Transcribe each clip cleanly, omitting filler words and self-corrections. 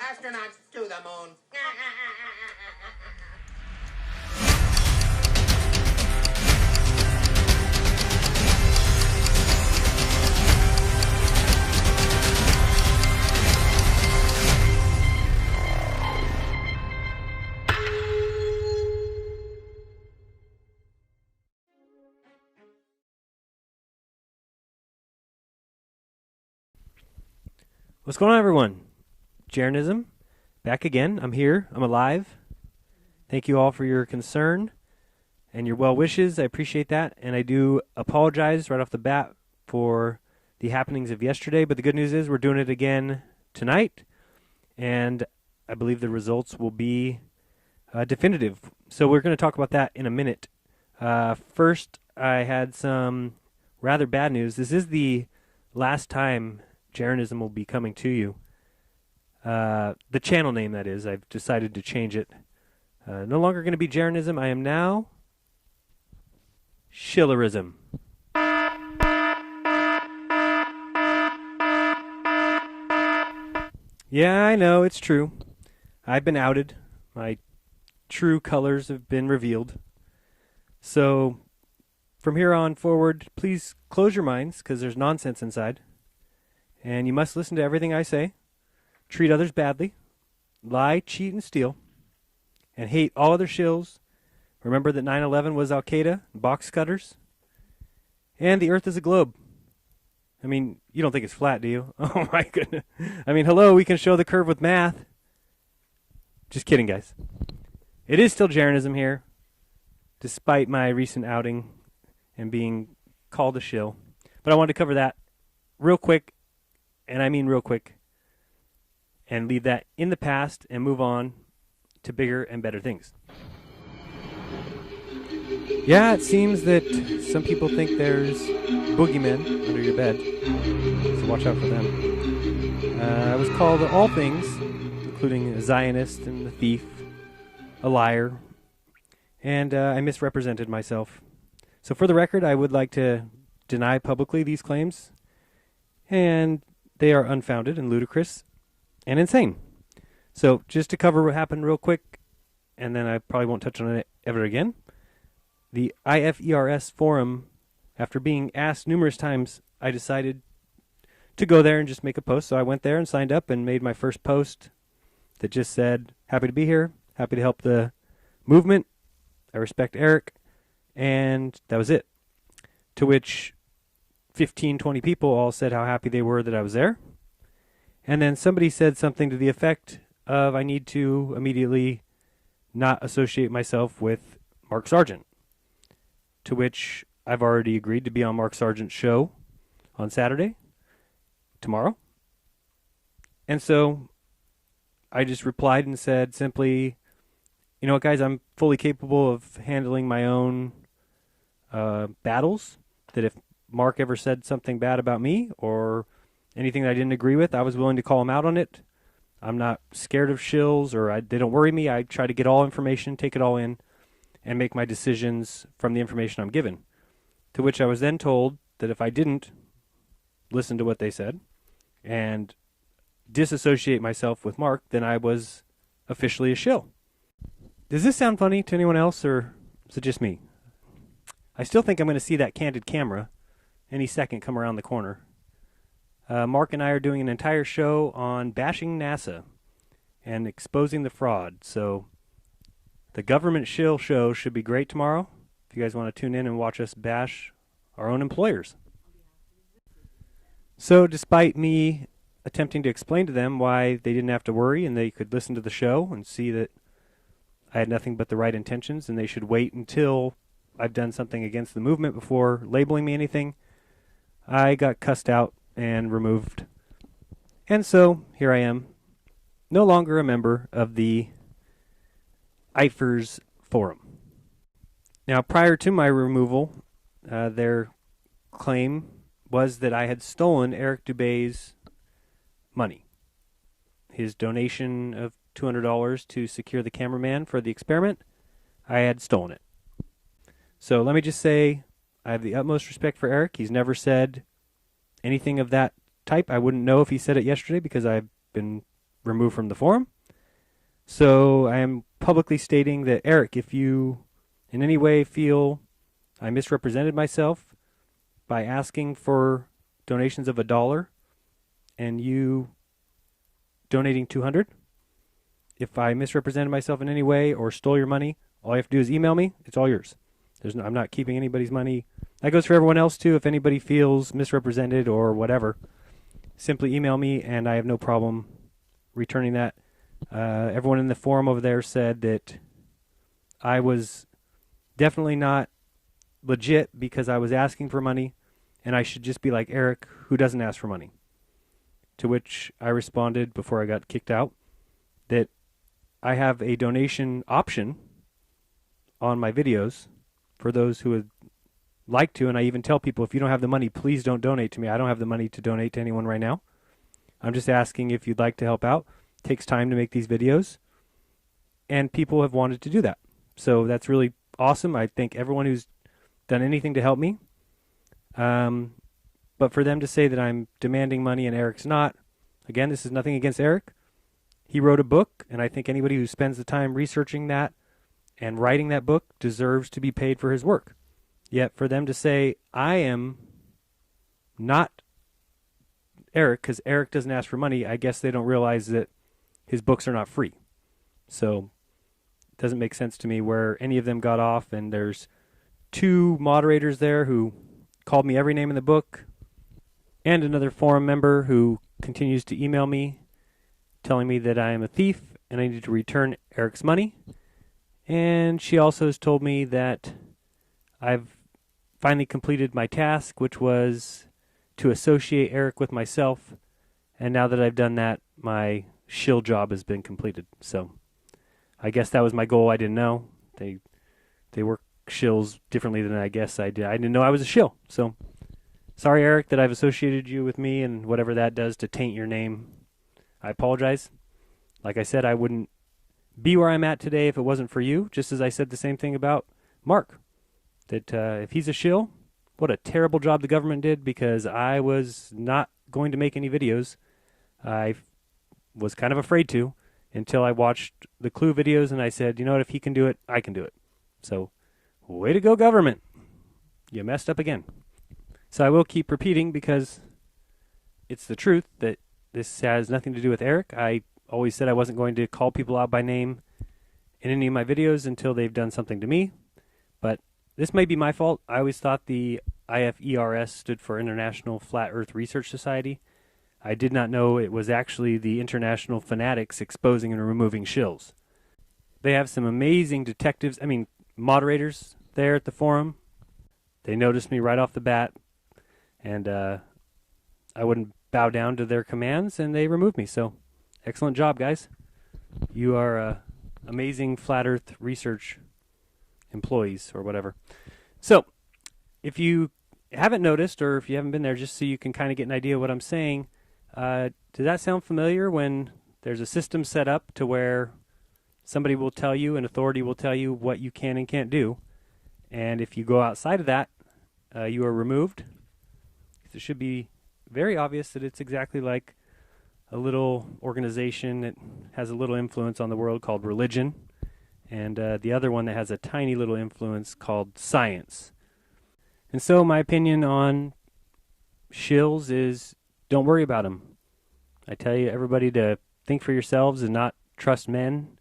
Astronauts to the moon. What's going on, everyone? Jeranism, back again. I'm here. I'm alive. Thank you all for your concern and your well wishes. I appreciate that. And I do apologize right off the bat for the happenings of yesterday. But the good news is we're doing it again tonight. And I believe the results will be definitive. So we're going to talk about that in a minute. First, I had some rather bad news. This is the last time Jeranism will be coming to you. The channel name, that is. I've decided to change it. No longer going to be Jeranism. I am now Schillerism. Yeah, I know, it's true. I've been outed. My true colors have been revealed. So, from here on forward, please close your minds, because there's nonsense inside. And you must listen to everything I say, treat others badly, lie, cheat, and steal, and hate all other shills. Remember that 9/11 was Al-Qaeda, box cutters, and the earth is a globe. I mean, you don't think it's flat, do you? Oh my goodness. I mean, hello, we can show the curve with math. Just kidding, guys. It is still Jeranism here, despite my recent outing and being called a shill. But I wanted to cover that real quick. And I mean real quick, and leave that in the past and move on to bigger and better things. Yeah, it seems that some people think there's boogeymen under your bed, so watch out for them. I was called all things, including a Zionist and a thief, a liar, and I misrepresented myself. So for the record, I would like to deny publicly these claims, and they are unfounded and ludicrous and insane. So just to cover what happened real quick, and then I probably won't touch on it ever again. The IFERS forum, after being asked numerous times, I decided to go there and just make a post. So I went there and signed up and made my first post that just said, happy to be here, happy to help the movement, I respect Eric, and that was it. To which 15, 20 people all said how happy they were that I was there. And then somebody said something to the effect of, I need to immediately not associate myself with Mark Sargent. To which I've already agreed to be on Mark Sargent's show on Saturday, tomorrow. And so I just replied and said simply, you know what, guys, I'm fully capable of handling my own battles. That if Mark ever said something bad about me or anything that I didn't agree with, I was willing to call him out on it. I'm not scared of shills, or they don't worry me. I try to get all information, take it all in, and make my decisions from the information I'm given. To which I was then told that if I didn't listen to what they said and disassociate myself with Mark, then I was officially a shill. Does this sound funny to anyone else, or is it just me? I still think I'm going to see that candid camera any second come around the corner. Mark and I are doing an entire show on bashing NASA and exposing the fraud. So the government shill show should be great tomorrow. If you guys want to tune in and watch us bash our own employers. So despite me attempting to explain to them why they didn't have to worry and they could listen to the show and see that I had nothing but the right intentions and they should wait until I've done something against the movement before labeling me anything, I got cussed out and removed. And so here I am, no longer a member of the IFERS forum. Now, prior to my removal, their claim was that I had stolen Eric Dubé's money. His donation of $200 to secure the cameraman for the experiment, I had stolen it. So let me just say, I have the utmost respect for Eric. He's never said anything of that type. I wouldn't know if he said it yesterday because I've been removed from the forum. So I am publicly stating that, Eric, if you in any way feel I misrepresented myself by asking for donations of $1 and you donating 200, if I misrepresented myself in any way or stole your money, all you have to do is email me. It's all yours. I'm not keeping anybody's money. That goes for everyone else too. If anybody feels misrepresented or whatever, simply email me and I have no problem returning that. Everyone in the forum over there said that I was definitely not legit because I was asking for money and I should just be like Eric, who doesn't ask for money. To which I responded before I got kicked out that I have a donation option on my videos for those who would like to, and I even tell people, if you don't have the money, please don't donate to me. I don't have the money to donate to anyone right now. I'm just asking if you'd like to help out. It takes time to make these videos, and people have wanted to do that. So that's really awesome. I thank everyone who's done anything to help me. But for them to say that I'm demanding money and Eric's not, again, this is nothing against Eric. He wrote a book, and I think anybody who spends the time researching that and writing that book deserves to be paid for his work. Yet for them to say I am not Eric because Eric doesn't ask for money, I guess they don't realize that his books are not free. So it doesn't make sense to me where any of them got off, and there's 2 moderators there who called me every name in the book, and another forum member who continues to email me telling me that I am a thief and I need to return Eric's money. And she also has told me that I've finally completed my task, which was to associate Eric with myself. And now that I've done that, my shill job has been completed. So I guess that was my goal. I didn't know. They work shills differently than I guess I did. I didn't know I was a shill. So sorry, Eric, that I've associated you with me and whatever that does to taint your name. I apologize. Like I said, I wouldn't be where I'm at today if it wasn't for you, just as I said the same thing about Mark. That if he's a shill, what a terrible job the government did, because I was not going to make any videos. I was kind of afraid to until I watched the Clue videos and I said, you know what, if he can do it, I can do it. So, way to go, government. You messed up again. So I will keep repeating because it's the truth that this has nothing to do with Eric. I always said I wasn't going to call people out by name in any of my videos until they've done something to me. But this may be my fault. I always thought the IFERS stood for International Flat Earth Research Society. I did not know it was actually the International Fanatics Exposing and Removing Shills. They have some amazing moderators there at the forum. They noticed me right off the bat, and I wouldn't bow down to their commands, and they removed me. So, excellent job, guys. You are amazing Flat Earth research employees or whatever. So, if you haven't noticed, or if you haven't been there, just so you can kind of get an idea of what I'm saying, does that sound familiar when there's a system set up to where somebody will tell you, an authority will tell you what you can and can't do, and if you go outside of that, you are removed? It should be very obvious that it's exactly like a little organization that has a little influence on the world called religion, and the other one that has a tiny little influence called science. And so my opinion on shills is don't worry about them. I tell you, everybody, to think for yourselves and not trust men.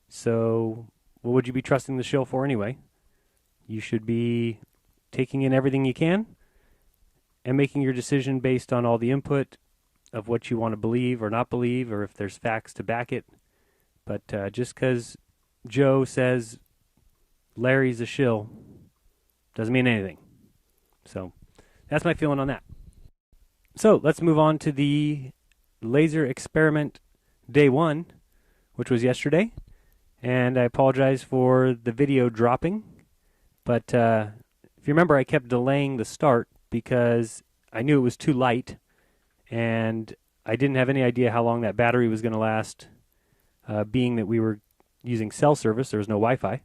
So what would you be trusting the shill for anyway? You should be taking in everything you can and making your decision based on all the input of what you want to believe or not believe, or if there's facts to back it. But just because Joe says Larry's a shill doesn't mean anything. So that's my feeling on that. So let's move on to the laser experiment day 1, which was yesterday. And I apologize for the video dropping. But if you remember, I kept delaying the start because I knew it was too light. And I didn't have any idea how long that battery was going to last, being that we were using cell service. There was no Wi-Fi.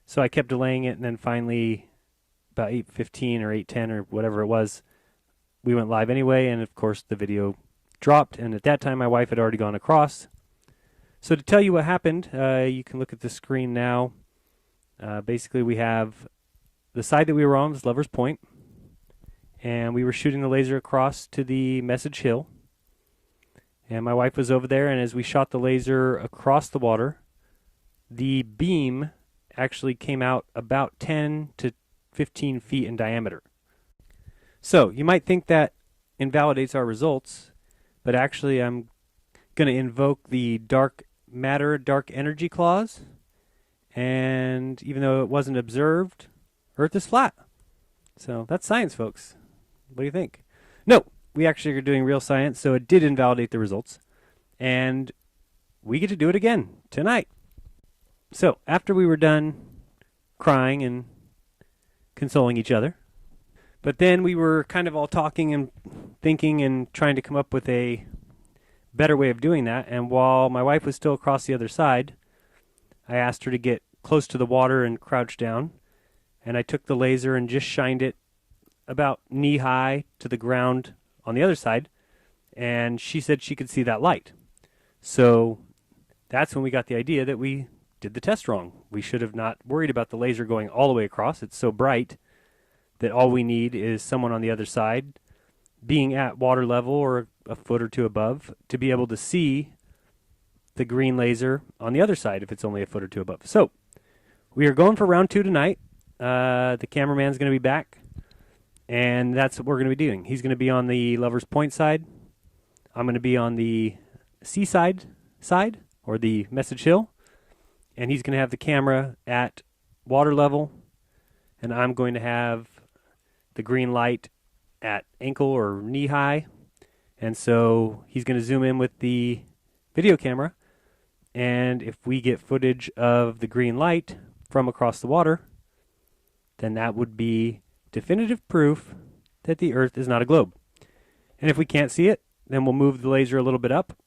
So I kept delaying it, and then finally, about 8:15 or 8:10 or whatever it was, we went live anyway, and of course the video dropped, and at that time my wife had already gone across. So to tell you what happened, you can look at the screen now. Basically, we have the side that we were on was Lover's Point, and we were shooting the laser across to the Message Hill. And my wife was over there, and as we shot the laser across the water, the beam actually came out about 10 to 15 feet in diameter. So you might think that invalidates our results, but actually I'm going to invoke the dark matter, dark energy clause, and even though it wasn't observed, Earth is flat. So that's science, folks. What do you think? No, we actually are doing real science, so it did invalidate the results, and we get to do it again tonight. So after we were done crying and consoling each other, but then we were kind of all talking and thinking and trying to come up with a better way of doing that. And while my wife was still across the other side, I asked her to get close to the water and crouch down. And I took the laser and just shined it about knee high to the ground on the other side. And she said she could see that light. So that's when we got the idea that we did the test wrong. We should have not worried about the laser going all the way across. It's so bright that all we need is someone on the other side being at water level or a foot or two above to be able to see the green laser on the other side if it's only a foot or two above. So we are going for round 2 tonight. The cameraman's going to be back, and that's what we're going to be doing. He's going to be on the Lover's Point side. I'm going to be on the seaside side, or the Message Hill, and he's going to have the camera at water level, and I'm going to have the green light at ankle or knee high. And so he's going to zoom in with the video camera, and if we get footage of the green light from across the water, then that would be definitive proof that the Earth is not a globe. And if we can't see it, then we'll move the laser a little bit up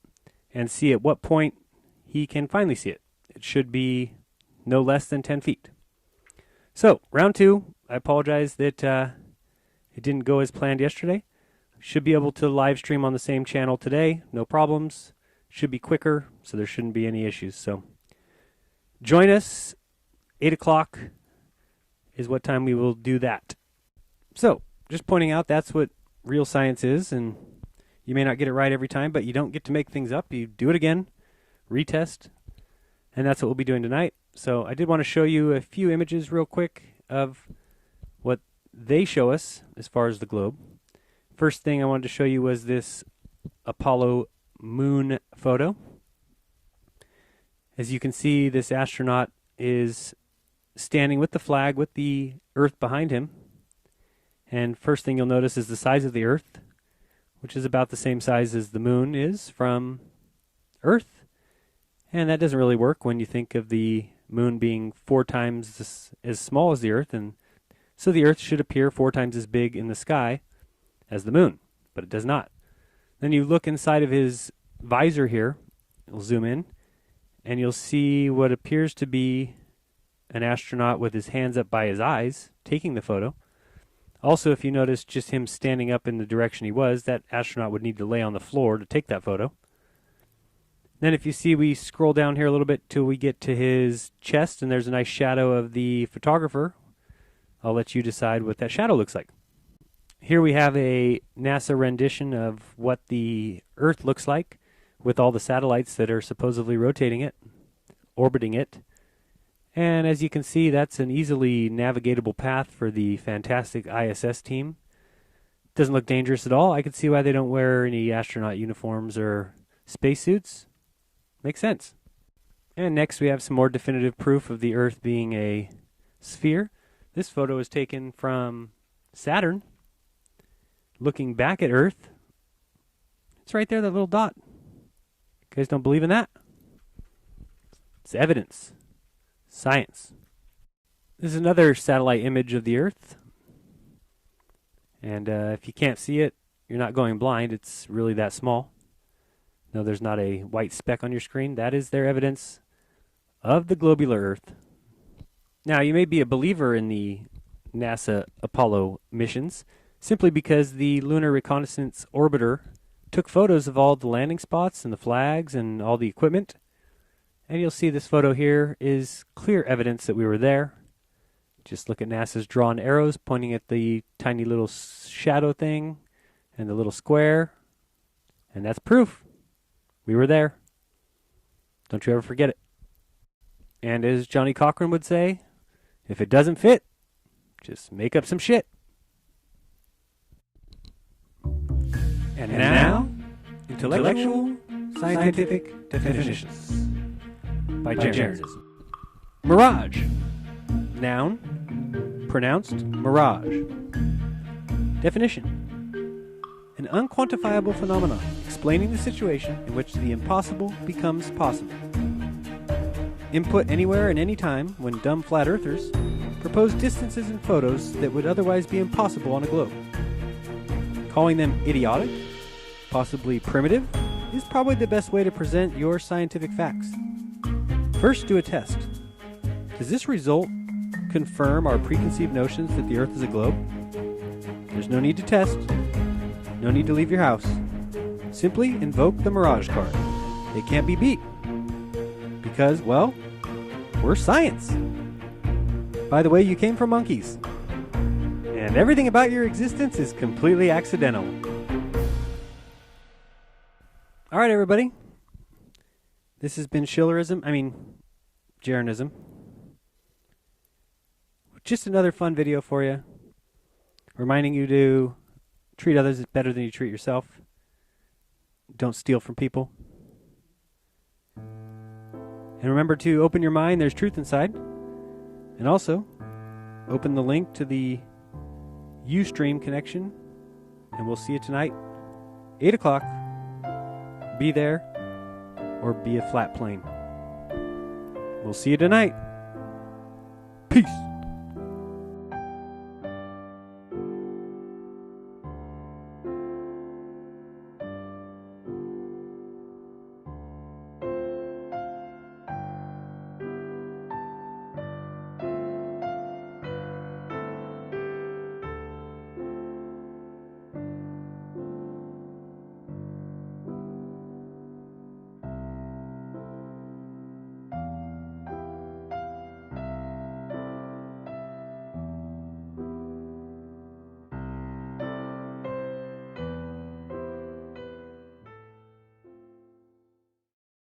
and see at what point he can finally see it. It should be no less than 10 feet. So, round 2, I apologize that it didn't go as planned yesterday. Should be able to live stream on the same channel today, no problems. Should be quicker, so there shouldn't be any issues. So join us, 8 o'clock is what time we will do that. So just pointing out that's what real science is, and you may not get it right every time, but you don't get to make things up. You do it again, retest, and that's what we'll be doing tonight. So I did want to show you a few images real quick of what they show us as far as the globe. First thing I wanted to show you was this Apollo moon photo. As you can see, this astronaut is standing with the flag with the Earth behind him. And first thing you'll notice is the size of the Earth, which is about the same size as the moon is from Earth. And that doesn't really work when you think of the moon being 4 times as small as the Earth, and so the Earth should appear 4 times as big in the sky as the moon, but it does not. Then you look inside of his visor here, we'll zoom in, and you'll see what appears to be an astronaut with his hands up by his eyes taking the photo. Also, if you notice just him standing up in the direction he was, that astronaut would need to lay on the floor to take that photo. Then if you see, we scroll down here a little bit till we get to his chest, and there's a nice shadow of the photographer. I'll let you decide what that shadow looks like. Here we have a NASA rendition of what the Earth looks like with all the satellites that are supposedly rotating it, orbiting it. And as you can see, that's an easily navigatable path for the fantastic ISS team. Doesn't look dangerous at all. I can see why they don't wear any astronaut uniforms or spacesuits. Makes sense. And next we have some more definitive proof of the Earth being a sphere. This photo is taken from Saturn, looking back at Earth. It's right there, that little dot. You guys don't believe in that? It's evidence. Science. This is another satellite image of the Earth. And if you can't see it, you're not going blind. It's really that small. No, there's not a white speck on your screen. That is their evidence of the globular Earth. Now, you may be a believer in the NASA Apollo missions simply because the Lunar Reconnaissance Orbiter took photos of all the landing spots and the flags and all the equipment. And you'll see this photo here is clear evidence that we were there. Just look at NASA's drawn arrows pointing at the tiny little shadow thing and the little square. And that's proof. We were there. Don't you ever forget it. And as Johnny Cochran would say, if it doesn't fit, just make up some shit. And now, intellectual scientific definitions by Jared. Mirage. Noun, pronounced mirage. Definition: an unquantifiable phenomenon explaining the situation in which the impossible becomes possible. Input anywhere and any time when dumb flat earthers propose distances in photos that would otherwise be impossible on a globe. Calling them idiotic, possibly primitive, is probably the best way to present your scientific facts. First, do a test. Does this result confirm our preconceived notions that the Earth is a globe? There's no need to test. No need to leave your house. Simply invoke the Mirage card. It can't be beat. Because, well, we're science. By the way, you came from monkeys. And everything about your existence is completely accidental. All right, everybody. This has been Jaronism. Just another fun video for you. Reminding you to treat others better than you treat yourself. Don't steal from people. And remember to open your mind, there's truth inside. And also, open the link to the Ustream connection. And we'll see you tonight, 8 o'clock. Be there or be a flat plane. We'll see you tonight. Peace.